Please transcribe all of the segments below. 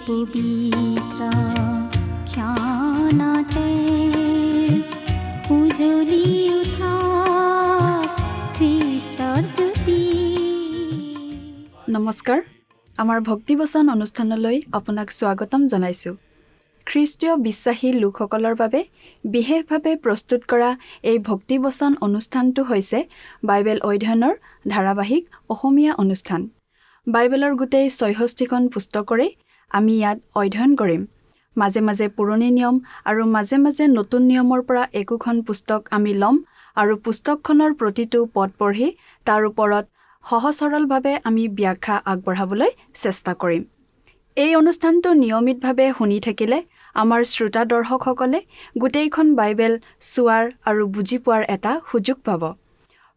পবিত্ৰ ক্ষণতে উজলি উঠা খ্ৰীষ্টৰ জ্যোতি। নমস্কাৰ, আমাৰ ভক্তিবচন অনুষ্ঠানলৈ আপোনাক স্বাগতম জনাইছোঁ। খ্ৰীষ্টীয় বিশ্বাসী লোকসকলৰ বাবে বিশেষভাৱে প্ৰস্তুত কৰা এই ভক্তিবচন অনুষ্ঠানটো হৈছে বাইবেল অধ্যয়নৰ ধাৰাবাহিক অসমীয়া অনুষ্ঠান। বাইবেলৰ গোটেই ৬৬খন পুস্তকৰে আমি ইয়াত অধ্যয়ন কৰিম। মাজে মাজে পুৰণি নিয়ম আৰু মাজে মাজে নতুন নিয়মৰ পৰা একোখন পুস্তক আমি ল'ম আৰু পুস্তকখনৰ প্ৰতিটো পদ পঢ়ি তাৰ ওপৰত সহজ সৰলভাৱে আমি ব্যাখ্যা আগবঢ়াবলৈ চেষ্টা কৰিম। এই অনুষ্ঠানটো নিয়মিতভাৱে শুনি থাকিলে আমাৰ শ্ৰোতা দৰ্শকসকলে গোটেইখন বাইবেল চোৱাৰ আৰু বুজি পোৱাৰ এটা সুযোগ পাব।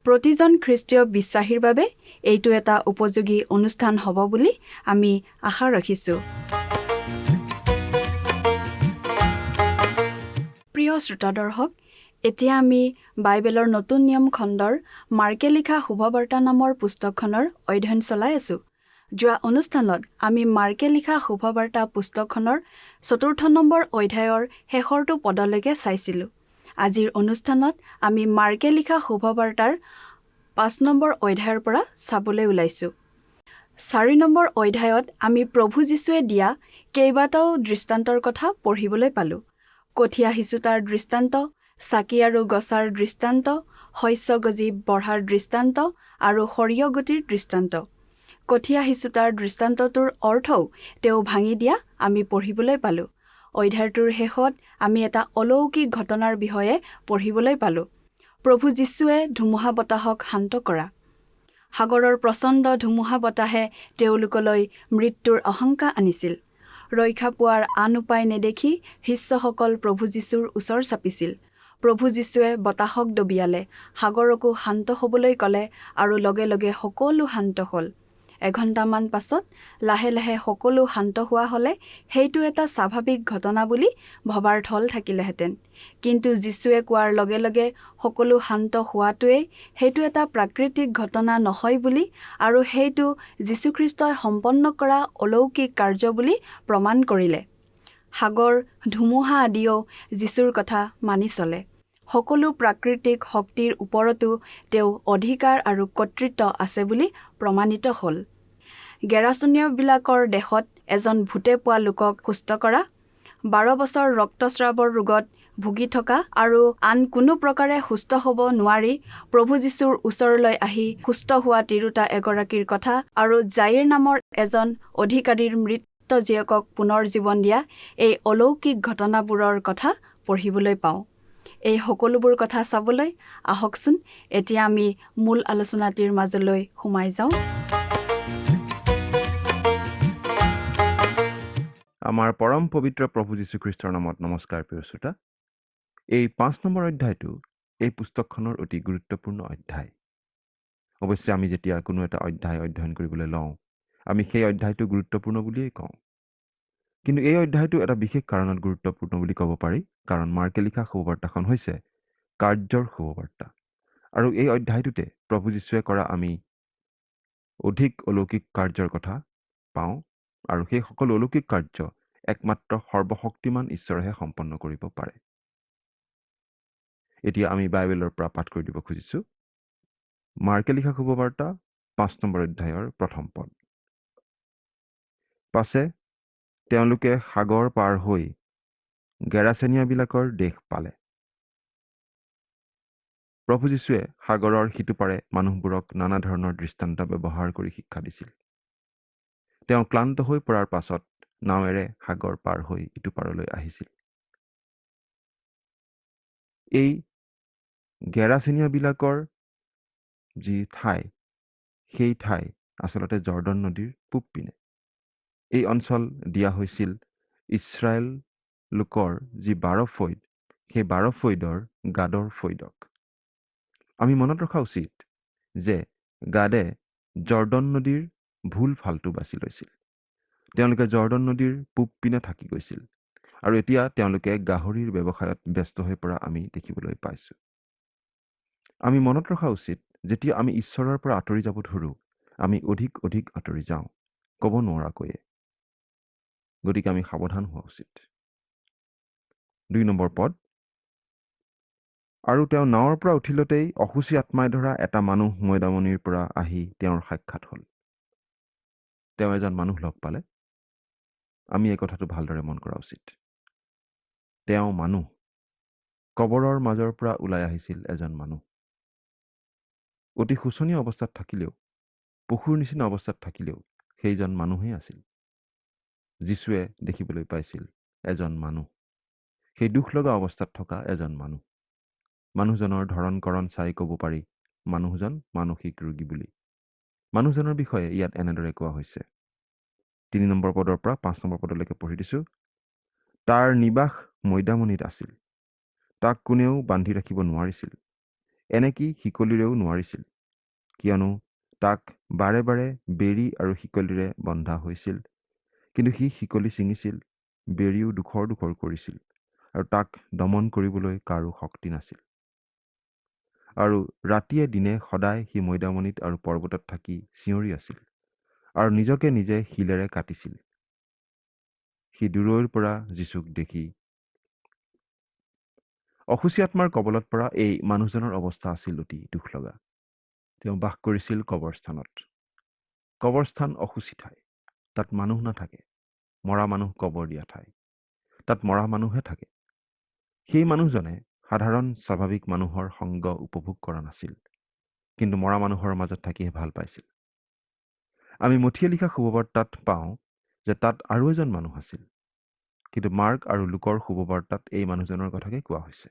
প্ৰতিজন খ্ৰীষ্টীয় বিশ্বাসীৰ বাবে এইটো এটা উপযোগী অনুষ্ঠান হ'ব বুলি আমি আশা ৰাখিছোঁ। প্ৰিয় শ্ৰোতা দৰ্শক, এতিয়া আমি বাইবেলৰ নতুন নিয়ম খণ্ডৰ মাৰ্কে লিখা শুভবাৰ্তা নামৰ পুস্তকখনৰ অধ্যয়ন চলাই আছোঁ। যোৱা অনুষ্ঠানত আমি মাৰ্কে লিখা শুভবাৰ্তা পুস্তকখনৰ ৪ৰ্থ নম্বৰ অধ্যায়ৰ শেষৰটো পদলৈকে চাইছিলোঁ। আজিৰ অনুষ্ঠানত আমি মাৰ্কে লিখা শুভবাৰ্তাৰ ৫ নম্বৰ অধ্যায়ৰ পৰা চাবলৈ ওলাইছোঁ। ৪ নম্বৰ অধ্যায়ত আমি প্ৰভু যীশুৱে দিয়া কেইবাটাও দৃষ্টান্তৰ কথা পঢ়িবলৈ পালোঁ। কঠীয়া সিঁচোতাৰ দৃষ্টান্ত, চাকি আৰু গছাৰ দৃষ্টান্ত, শস্য গজি বঢ়াৰ দৃষ্টান্ত আৰু সৰিয়হ গুটিৰ দৃষ্টান্ত। কঠীয়া সিঁচোতাৰ দৃষ্টান্তটোৰ অৰ্থও তেওঁ ভাঙি দিয়া আমি পঢ়িবলৈ পালোঁ। অধ্যায়টোৰ শেষত আমি এটা অলৌকিক ঘটনাৰ বিষয়ে পঢ়িবলৈ পালোঁ। প্ৰভু যীশুৱে ধুমুহা বতাহক শান্ত কৰা। সাগৰৰ প্ৰচণ্ড ধুমুহা বতাহে তেওঁলোকলৈ মৃত্যুৰ আশংকা আনিছিল। ৰক্ষা পোৱাৰ আন উপায় নেদেখি শিষ্যসকল প্ৰভু যীশুৰ ওচৰ চাপিছিল। প্ৰভু যীশুৱে বতাহক দবিয়ালে, সাগৰকো শান্ত হ'বলৈ ক'লে আৰু লগে লগে সকলো শান্ত হ'ল। এঘণ্টামান পাছত লাহে লাহে সকলো শান্ত হোৱা হ'লে সেইটো এটা স্বাভাৱিক ঘটনা বুলি ভবাৰ থল থাকিলেহেঁতেন। কিন্তু যীশুৱে কোৱাৰ লগে লগে সকলো শান্ত হোৱাটোৱেই সেইটো এটা প্ৰাকৃতিক ঘটনা নহয় বুলি আৰু সেইটো যীশুখ্ৰীষ্টই সম্পন্ন কৰা অলৌকিক কাৰ্য বুলি প্ৰমাণ কৰিলে। সাগৰ, ধুমুহা আদিয়েও যীশুৰ কথা মানি চলে। সকলো প্ৰাকৃতিক শক্তিৰ ওপৰতো তেওঁ অধিকাৰ আৰু কৰ্তৃত্ব আছে বুলি প্ৰমাণিত হ'ল। গেৰাচনীয়বিলাকৰ দেশত এজন ভূতে পোৱা লোকক সুস্থ কৰা, ১২ বছৰ ৰক্তস্ৰাৱৰ ৰোগত ভুগি থকা আৰু আন কোনো প্ৰকাৰে সুস্থ হ'ব নোৱাৰি প্ৰভু যীশুৰ ওচৰলৈ আহি সুস্থ হোৱা তিৰোতা এগৰাকীৰ কথা আৰু জাইৰ নামৰ এজন অধিকাৰীৰ মৃত জীয়েকক পুনৰ জীৱন দিয়া এই অলৌকিক ঘটনাবোৰৰ কথা পঢ়িবলৈ পাওঁ। এই সকলোবোৰ কথা চাবলৈ আহকচোন এতিয়া আমি মূল আলোচনাটিৰ মাজলৈ সোমাই যাওঁ। আমাৰ পৰম পবিত্ৰ প্ৰভু যীশুখ্ৰীষ্টৰ নামত নমস্কাৰ প্ৰিয় শ্ৰোতা। এই ৫ নম্বৰ অধ্যায়টো এই পুস্তকখনৰ অতি গুৰুত্বপূৰ্ণ অধ্যায়। অৱশ্যে আমি যেতিয়া কোনো এটা অধ্যায় অধ্যয়ন কৰিবলৈ লওঁ, আমি সেই অধ্যায়টো গুৰুত্বপূৰ্ণ বুলিয়েই কওঁ। কিন্তু এই অধ্যায়টো এটা বিশেষ কাৰণত গুৰুত্বপূৰ্ণ বুলি ক'ব পাৰি, কাৰণ মাৰ্কে লিখা শুভবাৰ্তাখন হৈছে কাৰ্যৰ শুভবাৰ্তা। আৰু এই অধ্যায়টোতে প্ৰভু যীশুৱে কৰা আমি অধিক অলৌকিক কাৰ্যৰ কথা পাওঁ, আৰু সেই সকলো অলৌকিক কাৰ্য একমাত্ৰ সৰ্বশক্তিমান ঈশ্বৰৰ সম্পন্ন কৰিব পাৰে। এতিয়া আমি বাইবেলৰ পৰা পাঠ কৰি দিব খুজিছোঁ। মাৰ্কে লিখা শুভবাৰ্তা ৫ নম্বৰ অধ্যায়ৰ প্ৰথম পদ। পাছে তেওঁলোকে সাগৰ পাৰ হৈ গেৰাচেনীয়াবিলাকৰ দেশ পালে। প্ৰভু যীশুৱে সাগৰৰ সিটোপাৰে মানুহবোৰক নানা ধৰণৰ দৃষ্টান্ত ব্যৱহাৰ কৰি শিক্ষা দিছিল। তেওঁ ক্লান্ত হৈ পৰাৰ পাছত নাৱেৰে সাগৰ পাৰ হৈ ইটো পাৰলৈ আহিছিল। এই গেৰাচেনীয়াবিলাকৰ যি ঠাই, সেই ঠাই আচলতে জৰ্দন নদীৰ পূব পিনে। এই অঞ্চল দিয়া হৈছিল ইছৰাইল লোকৰ যি ১২ ফৈদ, সেই ১২ ফৈদৰ গাদৰ ফৈদক। আমি মনত ৰখা উচিত যে গাদে জৰ্দন নদীৰ ভুল ফালটো বাছি লৈছিল। তেওঁলোকে জৰ্দন নদীৰ পূব পিনে থাকি গৈছিল আৰু এতিয়া তেওঁলোকে গাহৰিৰ ব্যৱসায়ত ব্যস্ত হৈ পৰা আমি দেখিবলৈ পাইছোঁ। আমি মনত ৰখা উচিত, যেতিয়া আমি ঈশ্বৰৰ পৰা আঁতৰি যাব ধৰোঁ, আমি অধিক অধিক আঁতৰি যাওঁ, ক'ব নোৱাৰাকৈয়ে। গতিকে আমি সাৱধান হোৱা উচিত। 2 নম্বৰ পদ, আৰু তেওঁ নাৱৰ পৰা উঠিলতেই অসুচী আত্মাই ধৰা এটা মানুহ মৈদামনিৰ পৰা আহি তেওঁৰ সাক্ষাৎ হ'ল। তেওঁ এজন মানুহ লগ পালে। আমি এই কথাটো ভালদৰে মন কৰা উচিত। তেওঁ মানুহ, কবৰৰ মাজৰ পৰা ওলাই আহিছিল এজন মানুহ। অতি শোচনীয় অৱস্থাত থাকিলেও, পশুৰ নিচিনা অৱস্থাত থাকিলেও সেইজন মানুহেই আছিল। যীশুৱে দেখিবলৈ পাইছিল এজন মানুহ, সেই দুখ লগা অৱস্থাত থকা এজন মানুহ। মানুহজনৰ ধৰণ-কৰণ চাই ক'ব পাৰি মানুহজন মানসিক ৰোগী বুলি। মানুহজনৰ বিষয়ে ইয়াত এনেদৰে কোৱা হৈছে। 3 নম্বৰ পদৰ পৰা 5 নম্বৰ পদলৈকে পঢ়ি দিছো। তাৰ নিবাস মৈদামনিত আছিল। তাক কোনেও বান্ধি ৰাখিব নোৱাৰিছিল, এনেকি শিকলিৰেও নোৱাৰিছিল, কিয়নো তাক বাৰে বাৰে বেৰি আৰু শিকলিৰে বন্ধা হৈছিল। কিন্তু সি শিকলি ছিঙিছিল, বেৰিও দুখৰ দুখৰ কৰিছিল, আৰু তাক দমন কৰিবলৈ কাৰো শক্তি নাছিল। আৰু ৰাতিয়ে দিনে সদায় সি মৈদামনিত আৰু পৰ্বতত থাকি চিঞৰি আছিল, আৰু নিজকে নিজে শিলেৰে কাটিছিল। সি দূৰৈৰ পৰা যীশুক দেখি অসুচী আত্মাৰ কবলত পৰা এই মানুহজনৰ অৱস্থা আছিল অতি দুখ লগা। তেওঁ বাস কৰিছিল কবৰস্থানত। কবৰস্থান অসুচী ঠাই। তাত মানুহ নাথাকে। মৰা মানুহ কবৰ দিয়া ঠাই। তাত মৰা মানুহে থাকে। সেই মানুহজনে সাধাৰণ স্বাভাৱিক মানুহৰ সংগ উপভোগ কৰা নাছিল, কিন্তু মৰা মানুহৰ মাজত থাকিহে ভাল পাইছিল। আমি মথিয়ে লিখা শুভবাৰ্তাত পাওঁ যে তাত আৰু এজন মানুহ আছিল, কিন্তু মাৰ্ক আৰু লুকৰ শুভবাৰ্তাত এই মানুহজনৰ কথাকে কোৱা হৈছে।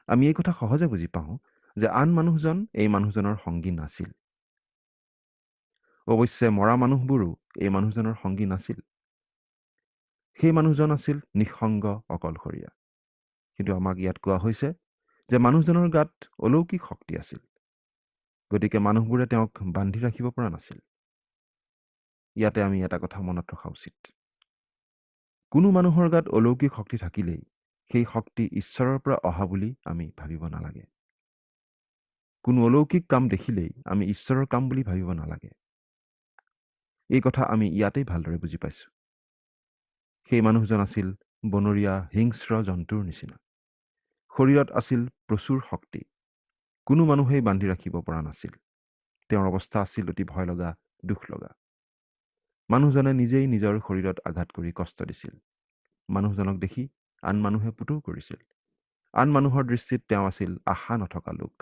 আমি এই কথা সহজে বুজি পাওঁ যে আন মানুহজন এই মানুহজনৰ সংগী নাছিল। অৱশ্যে মৰা মানুহবোৰো এই মানুহজনৰ সংগী নাছিল। সেই মানুহজন আছিল নিঃসংগ, অকলশৰীয়া। কিন্তু আমাক ইয়াত কোৱা হৈছে যে মানুহজনৰ গাত অলৌকিক শক্তি আছিল, গতিকে মানুহবোৰে তেওঁক বান্ধি ৰাখিব পৰা নাছিল। ইয়াতে আমি এটা কথা মনত ৰখা উচিত। কোনো মানুহৰ গাত অলৌকিক শক্তি থাকিলেই সেই শক্তি ঈশ্বৰৰ পৰা অহা বুলি আমি ভাবিব নালাগে। কোনো অলৌকিক কাম দেখিলেই আমি ঈশ্বৰৰ কাম বুলি ভাবিব নালাগে। এই কথা আমি ইয়াতেই ভালদৰে বুজি পাইছো। সেই মানুহজন আছিল বনৰীয়া হিংস্ৰ জন্তুৰ নিচিনা। শৰীৰত আছিল প্ৰচুৰ শক্তি। কোনো মানুহেই বান্ধি ৰাখিব পৰা নাছিল। তেওঁৰ অৱস্থা আছিল অতি ভয় লগা, দুখ লগা। মানুহজনে নিজেই নিজৰ শৰীৰত আঘাত কৰি কষ্ট দিছিল। মানুহজনক দেখি আন মানুহে পুতৌ কৰিছিল। আন মানুহৰ দৃষ্টিত তেওঁ আছিল আশা নথকা লোক।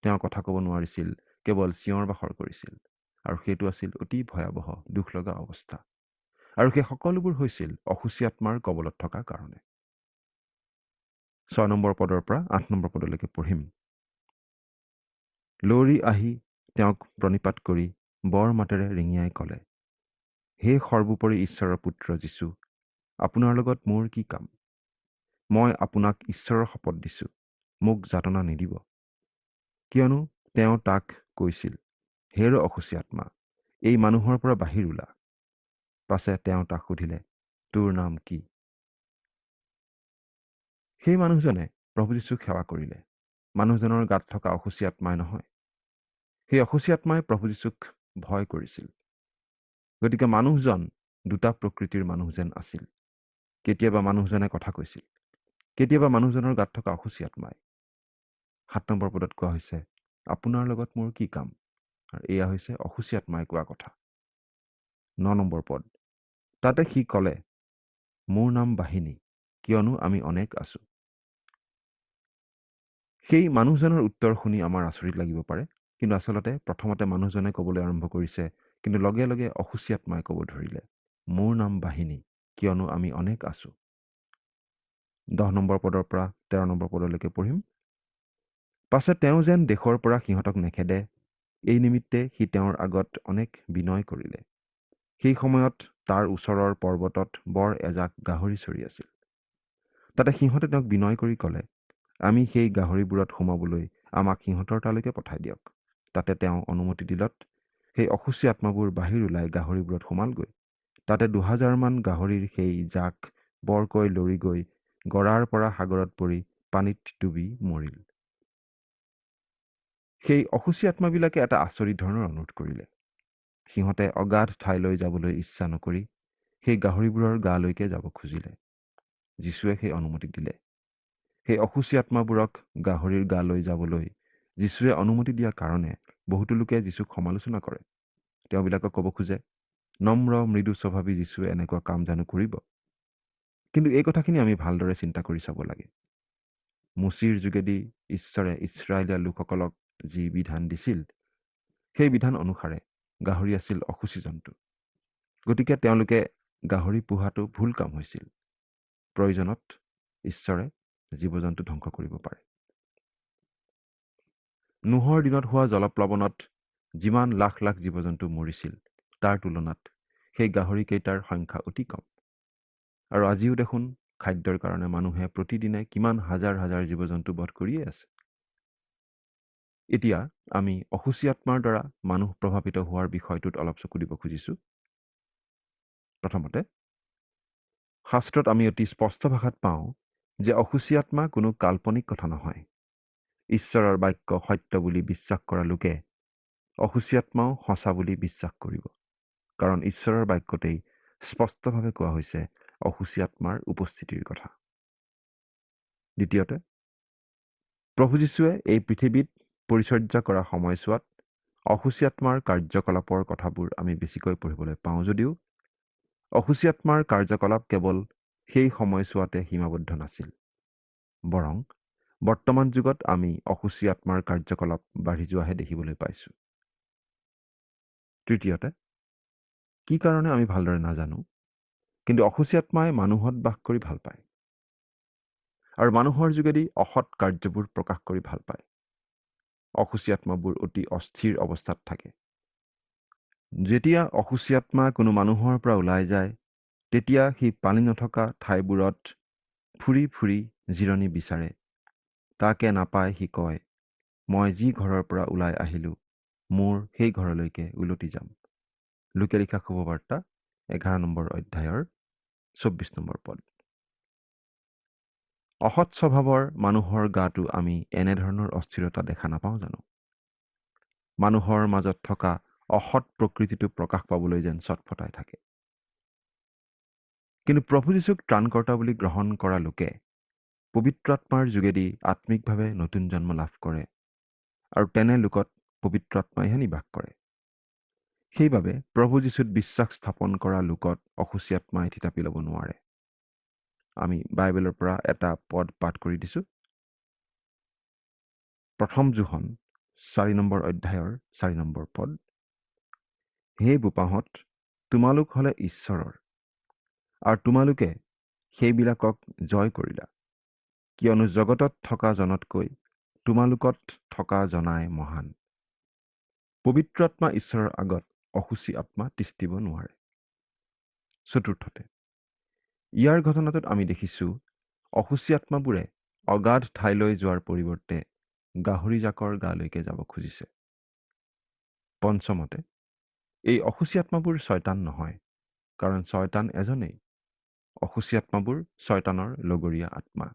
তেওঁ কথা ক'ব নোৱাৰিছিল, কেৱল চিঞৰ বাখৰ কৰিছিল, আৰু সেইটো আছিল অতি ভয়াৱহ, দুখ লগা অৱস্থা। আৰু সেই সকলোবোৰ হৈছিল অসুচী আত্মাৰ কবলত থকাৰ কাৰণে। 6 নম্বৰ পদৰ পৰা 8 নম্বৰ পদলৈকে পঢ়িম। লৰি আহি তেওঁক প্ৰণিপাত কৰি বৰ মাতেৰে ৰিঙিয়াই ক'লে, হে সৰ্বোপৰি ঈশ্বৰৰ পুত্ৰ যীশু, আপোনাৰ লগত মোৰ কি কাম? মই আপোনাক ঈশ্বৰৰ শপত দিছো, মোক যাতনা নিদিব। কিয়নো তেওঁ তাক কৈছিল, হে অসুচী আত্মা, এই মানুহৰ পৰা বাহিৰ ওলা। পাছে তেওঁ তাক সুধিলে, তোৰ নাম কি? সেই মানুহজনে প্ৰভু যীশুক সেৱা কৰিলে। মানুহজনৰ গাত থকা অসুচী আত্মাই নহয়। সেই অসুচী আত্মাই প্ৰভু যীশুক ভয় কৰিছিল। গতিকে মানুহজন দুটা প্ৰকৃতিৰ মানুহ যেন আছিল। কেতিয়াবা মানুহজনে কথা কৈছিল, কেতিয়াবা মানুহজনৰ গাত থকা অসুচী আত্মাই। 7 নম্বৰ পদত কোৱা হৈছে, আপোনাৰ লগত মোৰ কি কাম? আৰু এয়া হৈছে অসুচী আত্মাই কোৱা কথা। 9 নম্বৰ পদ, তাতে সি ক'লে, মোৰ নাম বাহিনী, কিয়নো আমি অনেক আছো। সেই মানুহজনৰ উত্তৰ শুনি আমাৰ আচৰিত লাগিব পাৰে, কিন্তু আচলতে প্ৰথমতে মানুহজনে ক'বলৈ আৰম্ভ কৰিছে, কিন্তু লগে লগে অসুচী আত্মাই ক'ব ধৰিলে, মোৰ নাম বাহিনী, কিয়নো আমি অনেক আছো। 10 নম্বৰ পদৰ পৰা 13 নম্বৰ পদলৈকে পঢ়িম। পাছে তেওঁ যেন দেশৰ পৰা সিহঁতক নেখেদে, এই নিমিত্তে সি তেওঁৰ আগত অনেক বিনয় কৰিলে। সেই সময়ত তাৰ ওচৰৰ পৰ্বতত বৰ এজাক গাহৰি চৰি আছিল। তাতে সিহঁতে তেওঁক বিনয় কৰি ক'লে, আমি সেই গাহৰিবোৰত সোমাবলৈ আমাক সিহঁতৰ তালৈকে পঠাই দিয়ক। তাতে তেওঁ অনুমতি দিলত সেই অসুচী আত্মাবোৰ বাহিৰ ওলাই গাহৰিবোৰত সোমালগৈ। তাতে 2000 মান গাহৰিৰ সেই জাক বৰকৈ লৰি গৈ গৰাৰ পৰা সাগৰত পৰি পানীত ডুবি মৰিল। সেই অসুচী আত্মাবিলাকে এটা আচৰিত ধৰণৰ অনুৰোধ কৰিলে। সিহঁতে অগাধ ঠাইলৈ যাবলৈ ইচ্ছা নকৰি সেই গাহৰিবোৰৰ গালৈকে যাব খুজিলে। যীশুৱে সেই অনুমতি দিলে। সেই অসুচী আত্মাবোৰক গাহৰিৰ গালৈ যাবলৈ যীশুৱে অনুমতি দিয়াৰ কাৰণে বহুতো লোকে যীশুক সমালোচনা কৰে। তেওঁবিলাকক ক'ব খোজে, নম্ৰ মৃদু স্বভাৱী যীশুৱে এনেকুৱা কাম জানো কৰিব? কিন্তু এই কথাখিনি আমি ভালদৰে চিন্তা কৰি চাব লাগে। মোচীৰ যোগেদি ঈশ্বৰে ইছৰাইলীয়া লোকসকলক যি বিধান দিছিল, সেই বিধান অনুসাৰে গাহৰি আছিল অসুচী জন্তু। গতিকে তেওঁলোকে গাহৰি পোহাটো ভুল কাম হৈছিল। প্ৰয়োজনত ঈশ্বৰে জীৱ জন্তু ধ্বংস কৰিব পাৰে। নোহৰ দিনত হোৱা জলপ্লাৱনত যিমান লাখ লাখ জীৱ জন্তু মৰিছিল, তাৰ তুলনাত সেই গাহৰিকেইটাৰ সংখ্যা অতি কম। আৰু আজিও দেখোন খাদ্যৰ কাৰণে মানুহে প্ৰতিদিনে কিমান হাজাৰ হাজাৰ জীৱ জন্তু বধ কৰিয়ে আছে। এতিয়া আমি অসুচী আত্মাৰ দ্বাৰা মানুহ প্ৰভাৱিত হোৱাৰ বিষয়টোত অলপ চকু দিব খুজিছোঁ। প্ৰথমতে, শাস্ত্ৰত আমি অতি স্পষ্ট ভাষাত পাওঁ যে অসুচী আত্মা কোনো কাল্পনিক কথা নহয়। ঈশ্বৰৰ বাক্য সত্য বুলি বিশ্বাস কৰা লোকে অসুচী আত্মাও সঁচা বুলি বিশ্বাস কৰিব, কাৰণ ঈশ্বৰৰ বাক্যতেই স্পষ্টভাৱে কোৱা হৈছে অসুচী আত্মাৰ উপস্থিতিৰ কথা। দ্বিতীয়তে, প্ৰভু যীশুৱে এই পৃথিৱীত পৰিচৰ্যা কৰা সময়ছোৱাত অসুচী আত্মাৰ কাৰ্যকলাপৰ কথাবোৰ আমি বেছিকৈ পঢ়িবলৈ পাওঁ যদিও অসুচী আত্মাৰ কাৰ্যকলাপ কেৱল সেই সময়ছোৱাতে সীমাবদ্ধ নাছিল। বৰং বৰ্তমান যুগত আমি অসুচী আত্মাৰ কাৰ্যকলাপ বাঢ়ি যোৱাহে দেখিবলৈ পাইছোঁ। তৃতীয়তে, কি কাৰণে আমি ভালদৰে নাজানো, কিন্তু অসুচী আত্মাই মানুহত বাস কৰি ভাল পায় আৰু মানুহৰ যোগেদি অসৎ কাৰ্যবোৰ প্ৰকাশ কৰি ভাল পায়। অসুচী আত্মাবোৰ অতি অস্থিৰ অৱস্থাত থাকে। যেতিয়া অসুচী আত্মা কোনো মানুহৰ পৰা ওলাই যায়, তেতিয়া সি পানী নথকা ঠাইবোৰত ফুৰি ফুৰি জিৰণি বিচাৰে। তাকে নাপাই সি কয়, মই যি ঘৰৰ পৰা ওলাই আহিলোঁ, মোৰ সেই ঘৰলৈকে উলটি যাম। লোকে লিখা শুভবাৰ্তা 11 নম্বৰ অধ্যায়ৰ 24 নম্বৰ পদ। অসৎ স্বভাৱৰ মানুহৰ গাতো আমি এনেধৰণৰ অস্থিৰতা দেখা নাপাওঁ জানো? মানুহৰ মাজত থকা অসৎ প্ৰকৃতিটো প্ৰকাশ পাবলৈ যেন চটফটাই থাকে। কিন্তু প্ৰভু যীশুক ত্ৰাণকৰ্তা বুলি গ্ৰহণ কৰা লোকে পবিত্ৰ আত্মাৰ যোগেদি আত্মিকভাৱে নতুন জন্ম লাভ কৰে আৰু তেনে লোকত পবিত্ৰ আত্মাইহে নিবাস কৰে। সেইবাবে প্ৰভু যীশুত বিশ্বাস স্থাপন কৰা লোকত অসুচী আত্মাই থিতাপি ল'ব নোৱাৰে। আমি বাইবেলৰ পৰা এটা পদ পাঠ কৰি দিছোঁ। প্ৰথম যোহন 4 নম্বৰ অধ্যায়ৰ 4 নম্বৰ পদ। হে বোপাহঁত, তোমালোক হ'লে ঈশ্বৰৰ, আৰু তোমালোকে সেইবিলাকক জয় কৰিলা, কিয়নো জগতত থকা জনতকৈ তোমালোকত থকা জনাই মহান। পবিত্ৰ আত্মা ঈশ্বৰৰ আগত অসুচী আত্মা তিষ্ঠিব নোৱাৰে। চতুৰ্থতে, ইয়াৰ ঘটনাটোত আমি দেখিছোঁ অসুচী আত্মাবোৰে অগাধ ঠাইলৈ যোৱাৰ পৰিৱৰ্তে গাহৰি জাকৰ গালৈকে যাব খুজিছে। পঞ্চমতে, এই অসুচী আত্মাবোৰ শয়তান নহয়, কাৰণ শয়তান এজনেই। অসুচী আত্মাবোৰ শয়তানৰ লগৰীয়া আত্মা।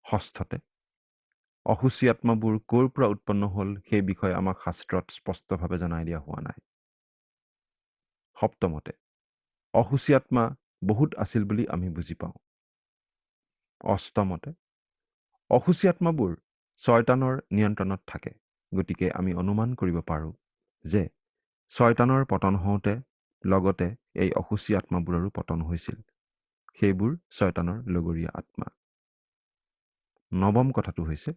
ষষ্ঠতে, অসুচী আত্মাবোৰ ক'ৰ পৰা উৎপন্ন হ'ল সেই বিষয়ে আমাক শাস্ত্ৰত স্পষ্টভাৱে জনাই দিয়া হোৱা নাই। সপ্তমতে, অসুচী আত্মা বহুত আছিল বুলি আমি বুজি পাওঁ। অষ্টমতে, অসুচী আত্মাবোৰ শয়তানৰ নিয়ন্ত্ৰণত থাকে, গতিকে আমি অনুমান কৰিব পাৰোঁ যে শয়তানৰ পতন হওঁতে লগতে এই অসুচী আত্মাবোৰৰো পতন হৈছিল। সেইবোৰ শয়তানৰ লগৰীয়া আত্মা। নৱম কথাটো হৈছে,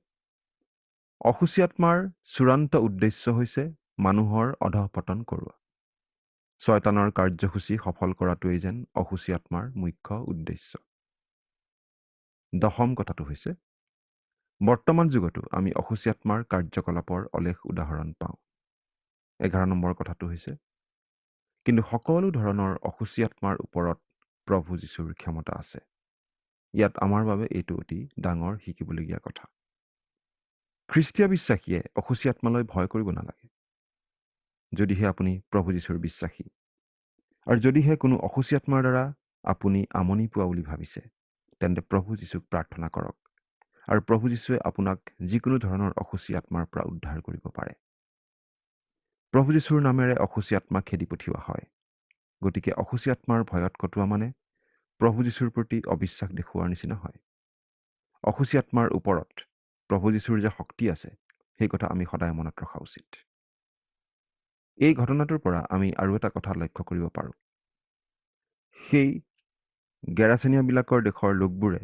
অসুচী আত্মাৰ চূড়ান্ত উদ্দেশ্য হৈছে মানুহৰ অধঃপতন কৰোৱা। শয়তানৰ কাৰ্যসূচী সফল কৰাটোৱেই যেন অসুচী আত্মাৰ মুখ্য উদ্দেশ্য। দশম কথাটো হৈছে, বৰ্তমান যুগতো আমি অসুচী আত্মাৰ কাৰ্যকলাপৰ অলেখ উদাহৰণ পাওঁ। 11 নম্বৰ কথাটো হৈছে, কিন্তু সকলো ধৰণৰ অসুচী আত্মাৰ ওপৰত প্ৰভু যীশুৰ ক্ষমতা আছে। ইয়াত আমাৰ বাবে এইটো অতি ডাঙৰ শিকিবলগীয়া কথা। খ্ৰীষ্টীয় বিশ্বাসীয়ে অসুচী আত্মালৈ ভয় কৰিব নালাগে। যদিহে আপুনি প্ৰভু যীশুৰ বিশ্বাসী আৰু যদিহে কোনো অসুচী আত্মাৰ দ্বাৰা আপুনি আমনি পোৱা বুলি ভাবিছে, তেন্তে প্ৰভু যীশুক প্ৰাৰ্থনা কৰক আৰু প্ৰভু যীশুৱে আপোনাক যিকোনো ধৰণৰ অসুচী আত্মাৰ পৰা উদ্ধাৰ কৰিব পাৰে। প্ৰভু যীশুৰ নামেৰে অসুচী আত্মা খেদি পঠিওৱা হয়। গতিকে অসুচী আত্মাৰ ভয়ত কটোৱা মানে প্ৰভু যীশুৰ প্ৰতি অবিশ্বাস দেখুওৱাৰ নিচিনা হয়। অসুচী আত্মাৰ ওপৰত প্ৰভু যীশুৰ যে শক্তি আছে, সেই কথা আমি সদায় মনত ৰখা উচিত। এই ঘটনাটোৰ পৰা আমি আৰু এটা কথা লক্ষ্য কৰিব পাৰোঁ। সেই গেৰাচেনীয়াবিলাকৰ দেশৰ লোকবোৰে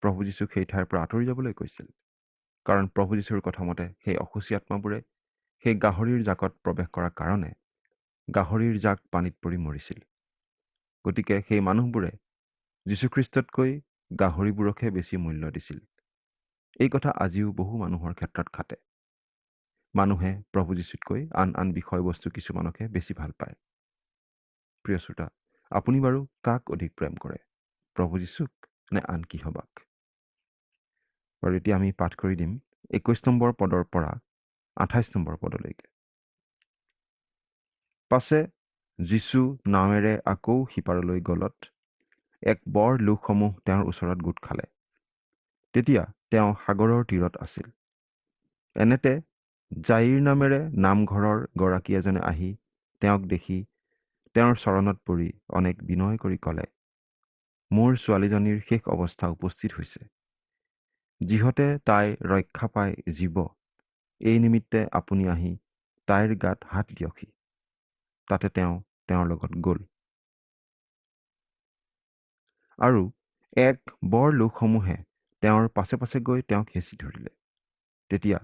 প্ৰভু যীশুক সেই ঠাইৰ পৰা আঁতৰি যাবলৈ কৈছিল। কাৰণ প্ৰভু যীশুৰ কথা মতে সেই অসুচী আত্মাবোৰে সেই গাহৰিৰ জাকত প্ৰৱেশ কৰাৰ কাৰণে গাহৰিৰ জাক পানীত পৰি মৰিছিল। গতিকে সেই মানুহবোৰে যীশুখ্ৰীষ্টতকৈ গাহৰিবোৰকহে বেছি মূল্য দিছিল। এই কথা আজিও বহু মানুহৰ ক্ষেত্ৰত খাটে। মানুহে প্ৰভু যীশুতকৈ আন বিষয়বস্তু কিছুমানকহে বেছি ভাল পায়। প্ৰিয় শ্ৰোতা, আপুনি বাৰু কাক অধিক প্ৰেম কৰে, প্ৰভু যীশুক নে আন কিহবাক? বাৰু এতিয়া আমি পাঠ কৰি দিম 21 নম্বৰ পদৰ পৰা 28 নম্বৰ পদলৈকে। পাছে যীশু নাৱেৰে আকৌ সিপাৰলৈ গলত এক বৰ লোকসমূহ তেওঁৰ ওচৰত গোট খালে। তেতিয়া তেওঁ সাগৰৰ তীৰত আছিল। এনেতে জাইৰ নামেৰে নামঘৰৰ গৰাকী এজনে আহি তেওঁক দেখি তেওঁৰ চৰণত পৰি অনেক বিনয় কৰি ক'লে, মোৰ ছোৱালীজনীৰ শেষ অৱস্থা উপস্থিত হৈছে। যিহতে তাই ৰক্ষা পাই জীৱ, এই নিমিত্তে আপুনি আহি তাইৰ গাত হাত দিয়কহি। তাতে তেওঁ তেওঁৰ লগত গ'ল। আৰু এক বৰ লোকসমূহে তেওঁৰ পাছে পাছে গৈ তেওঁক হেঁচি ধৰিলে। তেতিয়া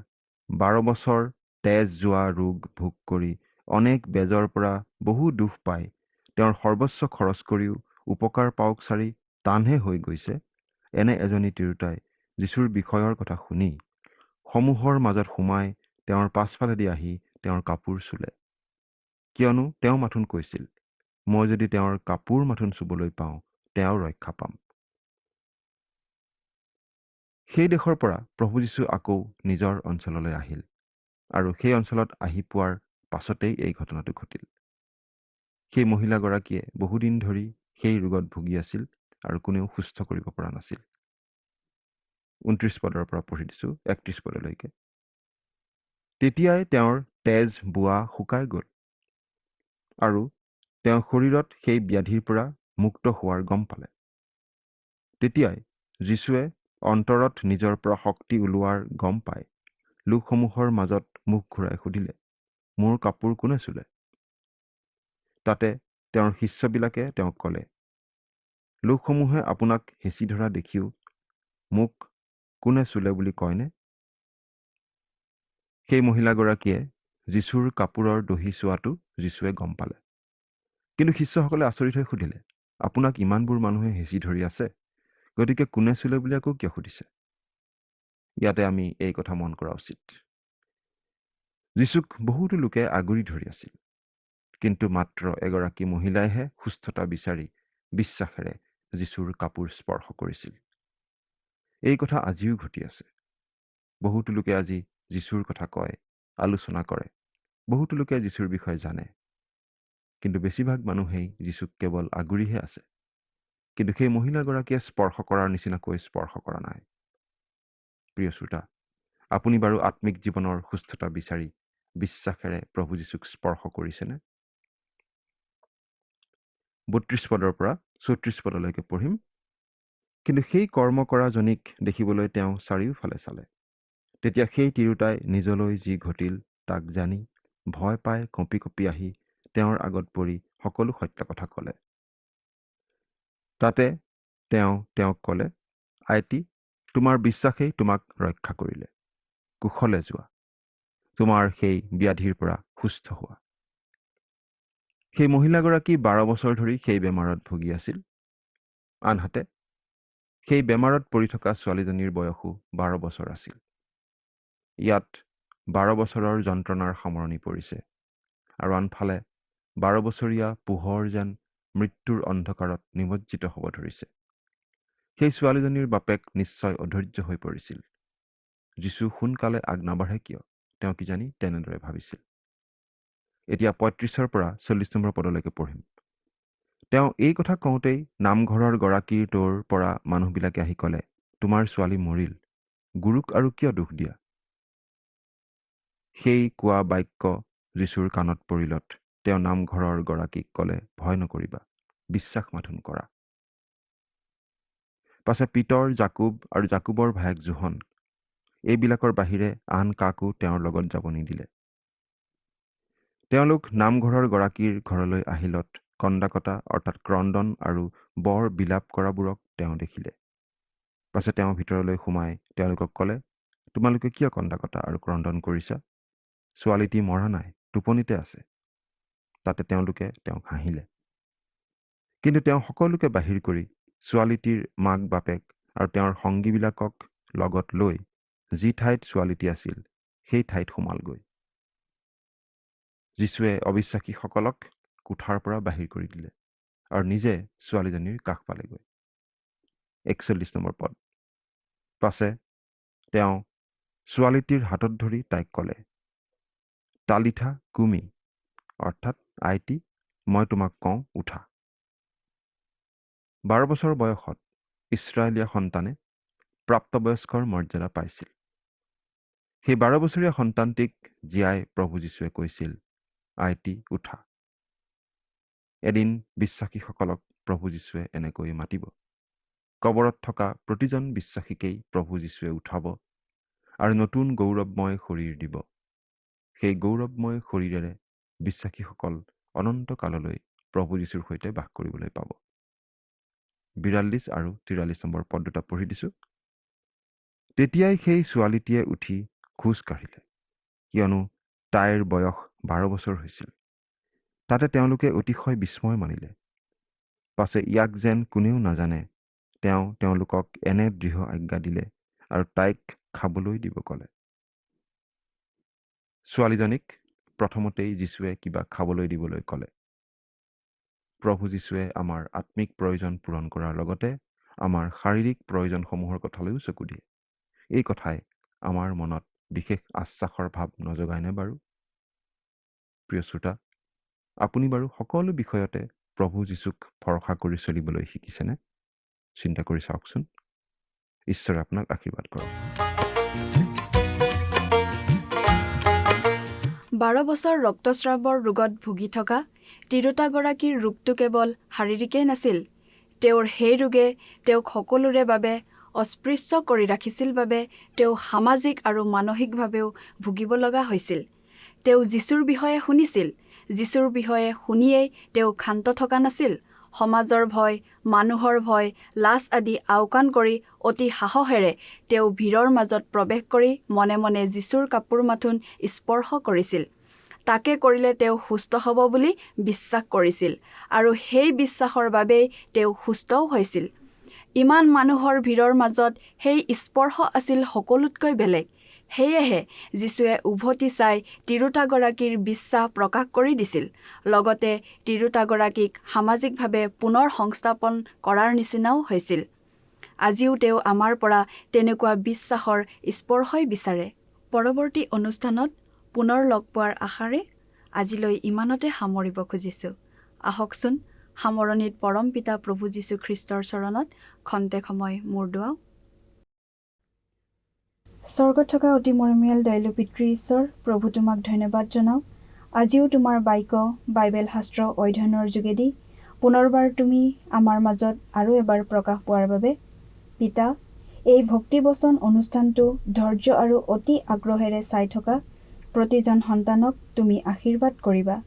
12 বছৰ তেজ যোৱা ৰোগ ভোগ কৰি অনেক বেজৰ পৰা বহু দুখ পাই তেওঁৰ সৰ্বস্ব খৰচ কৰিও উপকাৰ পাওক চাৰি টানহে হৈ গৈছে, এনে এজনী তিৰোতাই যীশুৰ বিষয়ৰ কথা শুনি সমূহৰ মাজত সোমাই তেওঁৰ পাছফালেদি আহি তেওঁৰ কাপোৰ চুলে। কিয়নো তেওঁ মাথোন কৈছিল, মই যদি তেওঁৰ কাপোৰ মাথোন চুবলৈ পাওঁ, তেওঁ ৰক্ষা পাম। সেই দেশৰ পৰা প্ৰভু যীশু আকৌ নিজৰ অঞ্চললৈ আহিল আৰু সেই অঞ্চলত আহি পোৱাৰ পাছতেই এই ঘটনাটো ঘটিল। সেই মহিলাগৰাকীয়ে বহুদিন ধৰি সেই ৰোগত ভুগি আছিল আৰু কোনেও সুস্থ কৰিব পৰা নাছিল। 29 পদৰ পৰা পঢ়ি দিছো 31 পদলৈকে। তেতিয়াই তেওঁৰ তেজ বোৱা শুকাই গ'ল আৰু তেওঁ শৰীৰত সেই ব্যাধিৰ পৰা মুক্ত হোৱাৰ গম পালে। তেতিয়াই যীশুৱে অন্তৰত নিজৰ পৰা শক্তি ওলোৱাৰ গম পাই লোকসমূহৰ মাজত মুখ ঘূৰাই সুধিলে, মোৰ কাপোৰ কোনে চুলে? তাতে তেওঁৰ শিষ্যবিলাকে তেওঁক ক'লে, লোকসমূহে আপোনাক হেঁচি ধৰা দেখিও মোক কোনে চুলে বুলি কয়নে? সেই মহিলাগৰাকীয়ে যীশুৰ কাপোৰৰ দহি চোৱাটো যীশুৱে গম পালে। কিন্তু শিষ্যসকলে আচৰিত হৈ সুধিলে, আপোনাক ইমানবোৰ মানুহে হেঁচি ধৰি আছে, গতিকে কোনে চুলে বুলি আকৌ কিয় সুধিছে? ইয়াতে আমি এই কথা মন কৰা উচিত। যীশুক বহুতো লোকে আগুৰি ধৰি আছিল, কিন্তু মাত্ৰ এগৰাকী মহিলাইহে সুস্থতা বিচাৰি বিশ্বাসেৰে যীশুৰ কাপোৰ স্পৰ্শ কৰিছিল। এই কথা আজিও ঘটি আছে। বহুতো লোকে আজি যীশুৰ কথা কয়, আলোচনা কৰে। বহুতো লোকে যীশুৰ বিষয়ে জানে, কিন্তু বেছিভাগ মানুহেই যীশুক কেৱল আগুৰিহে আছে। কিন্তু সেই মহিলাগৰাকীয়ে স্পৰ্শ কৰাৰ নিচিনাকৈ স্পৰ্শ কৰা নাই। প্ৰিয় শ্ৰোতা, আপুনি বাৰু আত্মিক জীৱনৰ সুস্থতা বিচাৰি বিশ্বাসেৰে প্ৰভু যীশুক স্পৰ্শ কৰিছেনে? 32 পদৰ পৰা 34 পদলৈকে পঢ়িম। কিন্তু সেই কৰ্ম কৰাজনীক দেখিবলৈ তেওঁ চাৰিওফালে চালে। তেতিয়া সেই তিৰোতাই নিজলৈ যি ঘটিল তাক জানি ভয় পাই কঁপি কঁপি আহি তেওঁৰ আগত পৰি সকলো সত্য কথা ক'লে। তাতে তেওঁ তেওঁক ক'লে, আইতি, তোমাৰ বিশ্বাসেই তোমাক ৰক্ষা কৰিলে। কুশলে যোৱা, তোমাৰ সেই ব্যাধিৰ পৰা সুস্থ হোৱা। সেই মহিলাগৰাকী 12 বছৰ ধৰি সেই বেমাৰত ভুগি আছিল। আনহাতে সেই বেমাৰত পৰি থকা ছোৱালীজনীৰ বয়সো 12 বছৰ আছিল। ইয়াত 12 বছৰৰ যন্ত্ৰণাৰ সামৰণি পৰিছে আৰু আনফালে 12 বছৰীয়া পোহৰ যেন মৃত্যুৰ অন্ধকাৰত নিমজ্জিত হ'ব ধৰিছে। সেই ছোৱালীজনীৰ বাপেক নিশ্চয় অধৈৰ্য হৈ পৰিছিল। যীশু সোনকালে আগ নাবাঢ়ে কিয়, তেওঁ কিজানি তেনেদৰে ভাবিছিল। এতিয়া 35 পৰা 40 নম্বৰ পদলৈকে পঢ়িম। তেওঁ এই কথা কওঁতেই নামঘৰৰ গৰাকীৰ তোৰ পৰা মানুহবিলাকে আহি ক'লে, তোমাৰ ছোৱালী মৰিল, গুৰুক আৰু কিয় দুখ দিয়া? সেই কোৱা বাক্য যীশুৰ কাণত পৰিলত তেওঁ নামঘৰৰ গৰাকীক ক'লে, ভয় নকৰিবা, বিশ্বাস মাথোন কৰা। পাছে পিতৰ, জাকুব আৰু জাকুবৰ ভায়েক জোহন এইবিলাকৰ বাহিৰে আন কাকো তেওঁৰ লগত যাব নিদিলে। তেওঁলোক নামঘৰৰ গৰাকীৰ ঘৰলৈ আহিলত কন্দা-কটা অৰ্থাৎ ক্ৰন্দন আৰু বৰ বিলাপ কৰাবোৰক তেওঁ দেখিলে। পাছে তেওঁ ভিতৰলৈ সোমাই তেওঁলোকক ক'লে, তোমালোকে কিয় কন্দা-কটা আৰু ক্ৰন্দন কৰিছা? ছোৱালীটি মৰা নাই, টোপনিতে আছে। তাতে তেওঁলোকে তেওঁক হাঁহিলে। কিন্তু তেওঁ সকলোকে বাহিৰ কৰি ছোৱালীটিৰ মাক বাপেক আৰু তেওঁৰ সংগীবিলাকক লগত লৈ যি ঠাইত ছোৱালীটি আছিল সেই ঠাইত সোমালগৈ। যীশুৱে অবিশ্বাসীসকলক কোঠাৰ পৰা বাহিৰ কৰি দিলে আৰু নিজে ছোৱালীজনীৰ কাষ পালেগৈ। 41 নম্বৰ পদ। পাছে তেওঁ ছোৱালীটিৰ হাতত ধৰি তাইক ক'লে, তালিথা কুমি, অৰ্থাৎ আইটি, মই তোমাক কওঁ, উঠা। 12 বছৰ বয়সত ইছৰাইলীয়া সন্তানে প্ৰাপ্তবয়স্কৰ মৰ্যাদা পাইছিল। সেই 12 বছৰীয়া সন্তানটিক জীয়াই প্ৰভু যীশুৱে কৈছিল, আইটি, উঠা। এদিন বিশ্বাসীসকলক প্ৰভু যীশুৱে এনেকৈ মাতিব। কবৰত থকা প্ৰতিজন বিশ্বাসীকেই প্ৰভু যীশুৱে উঠাব আৰু নতুন গৌৰৱময় শৰীৰ দিব। সেই গৌৰৱময় শৰীৰেৰে বিশ্বাসীসকল অনন্ত কাললৈ প্ৰভু যীশুৰ সৈতে বাস কৰিবলৈ পাব। 42 আৰু 43 নম্বৰ পদ দুটা পঢ়ি দিছো। তেতিয়াই সেই ছোৱালীটিয়ে উঠি খোজ কাঢ়িলে, কিয়নো তাইৰ বয়স 12 বছৰ হৈছিল। তাতে তেওঁলোকে অতিশয় বিস্ময় মানিলে। পাছে ইয়াক যেন কোনেও নাজানে, তেওঁ তেওঁলোকক এনে দৃঢ় আজ্ঞা দিলে আৰু তাইক খাবলৈ দিব ক'লে। ছোৱালীজনীক প্ৰথমতেই যীশুৱে কিবা খাবলৈ দিবলৈ ক'লে। প্ৰভু যীশুৱে আমাৰ আত্মিক প্ৰয়োজন পূৰণ কৰাৰ লগতে আমাৰ শাৰীৰিক প্ৰয়োজনসমূহৰ কথালৈও চকু দিয়ে। এই কথাই আমাৰ মনত বিশেষ আশ্বাসৰ ভাৱ নজগায়নে বাৰু? প্ৰিয় শ্ৰোতা, আপুনি বাৰু সকলো বিষয়তে প্ৰভু যীশুক ভৰসা কৰি চলিবলৈ শিকিছেনে? চিন্তা কৰি চাওকচোন। ঈশ্বৰে আপোনাক আশীৰ্বাদ কৰক। 12 বছৰ ৰক্তস্ৰাৱৰ ৰোগত ভুগি থকা তিৰোতাগৰাকীৰ ৰোগটো কেৱল শাৰীৰিকেই নাছিল। তেওঁৰ সেই ৰোগে তেওঁক সকলোৰে বাবে অস্পৃশ্য কৰি ৰাখিছিল বাবে তেওঁ সামাজিক আৰু মানসিকভাৱেও ভুগিব লগা হৈছিল। তেওঁ যীশুৰ বিষয়ে শুনিছিল। যীশুৰ বিষয়ে শুনিয়েই তেওঁ ক্ষান্ত থকা নাছিল। সমাজৰ ভয়, মানুহৰ ভয়, লাজ আদি আওকাণ কৰি অতি সাহসেৰে তেওঁ ভিৰৰ মাজত প্ৰৱেশ কৰি মনে মনে যীশুৰ কাপোৰ মাথোন স্পৰ্শ কৰিছিল। তাকে কৰিলে তেওঁ সুস্থ হ'ব বুলি বিশ্বাস কৰিছিল আৰু সেই বিশ্বাসৰ বাবেই তেওঁ সুস্থও হৈছিল। ইমান মানুহৰ ভিৰৰ মাজত সেই স্পৰ্শ আছিল সকলোতকৈ বেলেগ। সেয়েহে যীশুৱে উভতি চাই তিৰোতাগৰাকীৰ বিশ্বাস প্ৰকাশ কৰি দিছিল। লগতে তিৰোতাগৰাকীক সামাজিকভাৱে পুনৰ সংস্থাপন কৰাৰ নিচিনাও হৈছিল। আজিও তেওঁ আমাৰ পৰা তেনেকুৱা বিশ্বাসৰ স্পৰ্শই বিচাৰে। পৰৱৰ্তী অনুষ্ঠানত পুনৰ লগ পোৱাৰ আশাৰে আজিলৈ ইমানতে সামৰিব খুজিছোঁ। আহকচোন সামৰণিত পৰম পিতা প্ৰভু যীশু খ্ৰীষ্টৰ চৰণত খন্তেক সময় মূৰ দুৱাওঁ। স্বৰ্গত থকা অতি মৰমীয়াল দয়ালু পিতৃ ঈশ্বৰ, প্ৰভু তোমাক ধন্যবাদ জনাওঁ। আজিও তোমাৰ বাক্য বাইবেল শাস্ত্ৰ অধ্যয়নৰ যোগেদি পুনৰবাৰ তুমি আমাৰ মাজত আৰু এবাৰ প্ৰকাশ পোৱাৰ বাবে পিতা, এই ভক্তিবচন অনুষ্ঠানটো ধৈৰ্য আৰু অতি আগ্ৰহেৰে চাই থকা প্ৰতিজন সন্তানক তুমি আশীৰ্বাদ কৰিবা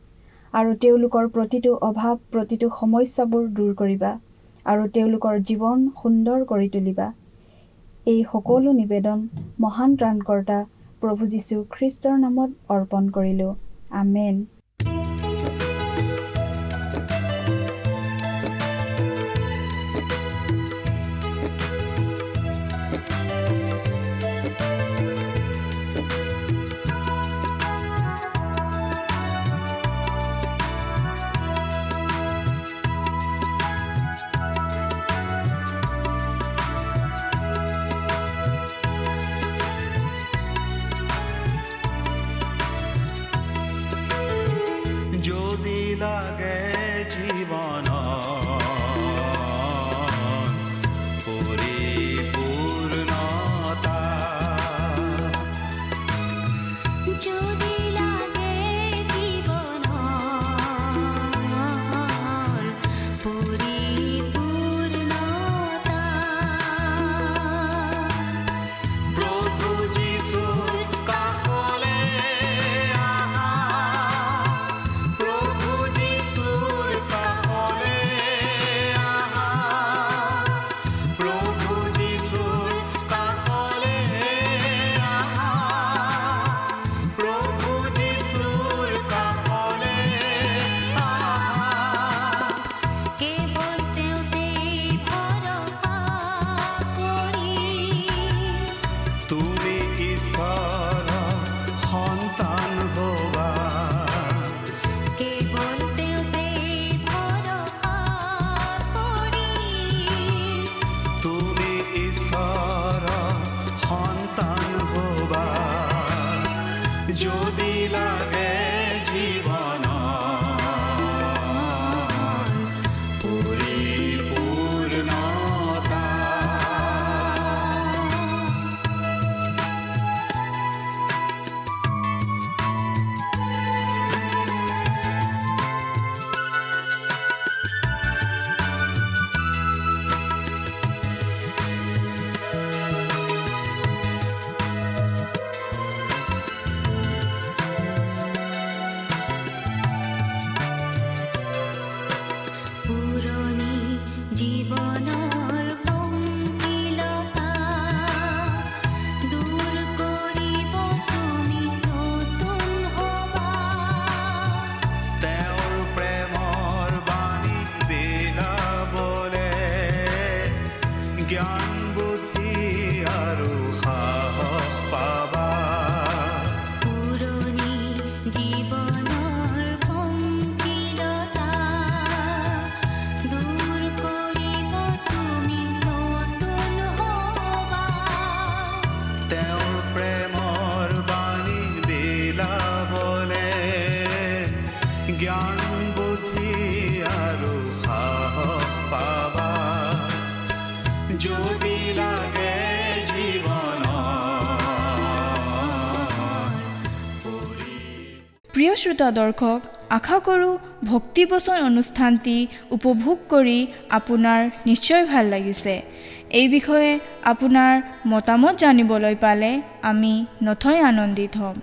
আৰু তেওঁলোকৰ প্ৰতিটো অভাৱ, প্ৰতিটো সমস্যাবোৰ দূৰ কৰিবা আৰু তেওঁলোকৰ জীৱন সুন্দৰ কৰি তুলিবা। এই সকলো নিবেদন মহান ত্ৰাণকৰ্তা প্ৰভু যীশু খ্ৰীষ্টৰ নামত অৰ্পণ কৰিলোঁ। আমেন। যদি লাগে জীবন পৰিপূৰ্ণতা, যদি লাগে জীবন যদি লাগে জীৱন পৰিপূৰ্ণতা পুৰণি জীৱনৰ পংকিলতা দূৰ কৰিব তুমি নতুন হবা তেওঁৰ প্ৰেমৰ বাণী বিলাবলে জ্ঞান বুদ্ধি আৰু সাহস পাবা পুৰণি জীৱনৰ পংকিলতা দূৰ কৰিব তুমি নতুন হবা তেওঁৰ প্ৰেমৰ বাণী বিলাবলে জ্ঞান বুদ্ধি আৰু সাহস পাবা যদি লাগে জীৱন প্ৰিয় শ্ৰোতা দৰ্শক, আশা কৰোঁ ভক্তিবচন অনুষ্ঠানটি উপভোগ কৰি আপোনাৰ নিশ্চয় ভাল লাগিছে। এই বিষয়ে আপোনাৰ মতামত জানিবলৈ পালে আমি নথৈ আনন্দিত হ'ম।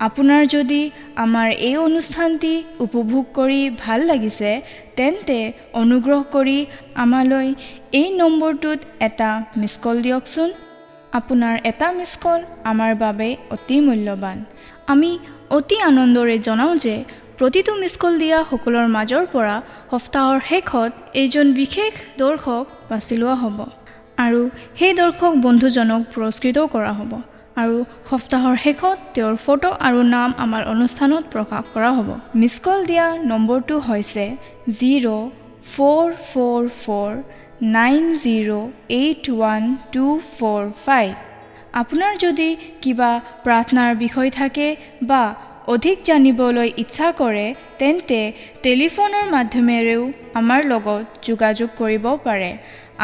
আপোনাৰ যদি আমাৰ এই অনুষ্ঠানটি উপভোগ কৰি ভাল লাগিছে তেন্তে অনুগ্ৰহ কৰি আমালৈ এই নম্বৰটোত এটা মিছ কল দিয়কচোন। আপোনাৰ এটা মিছ কল আমাৰ বাবে অতি মূল্যৱান। আমি অতি আনন্দৰে জনাওঁ যে প্ৰতিটো মিছ কল দিয়া সকলৰ মাজৰ পৰা সপ্তাহৰ শেষত এজন বিশেষ দৰ্শক বাছি লোৱা হ'ব আৰু সেই দৰ্শক বন্ধুজনক পুৰস্কৃতও কৰা হ'ব আৰু সপ্তাহৰ শেষত তেওঁৰ ফটো আৰু নাম আমাৰ অনুষ্ঠানত প্ৰকাশ কৰা হ'ব। মিছ কল দিয়া নম্বৰটো হৈছে 0444908125। আপোনাৰ যদি কিবা প্ৰাৰ্থনাৰ বিষয় থাকে বা অধিক জানিবলৈ ইচ্ছা কৰে তেন্তে টেলিফোনৰ মাধ্যমেৰেও আমাৰ লগত যোগাযোগ কৰিব পাৰে।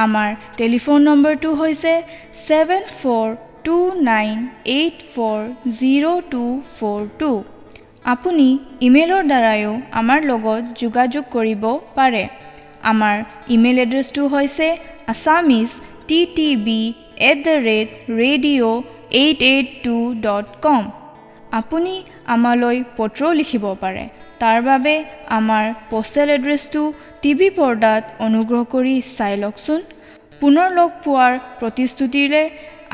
আমাৰ টেলিফোন নম্বৰটো হৈছে 7429840242। আপুনি ইমেইলৰ দ্বাৰাও আমাৰ লগত যোগাযোগ কৰিব পাৰে। আমাৰ ইমেইল এড্ৰেছটো হৈছে assamese@radio882.com। আপুনি আমালৈ পত্ৰও লিখিব পাৰে। তাৰ বাবে আমাৰ পোষ্টেল এড্ৰেছটো টিভি পৰ্দাত অনুগ্ৰহ কৰি চাই লওকচোন। পুনৰ লগ পোৱাৰ প্ৰতিশ্ৰুতিৰে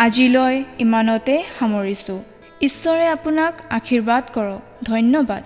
আজিলৈ ইমানতে সামৰিছোঁ। ঈশ্বৰে আপোনাক আশীৰ্বাদ কৰক। ধন্যবাদ।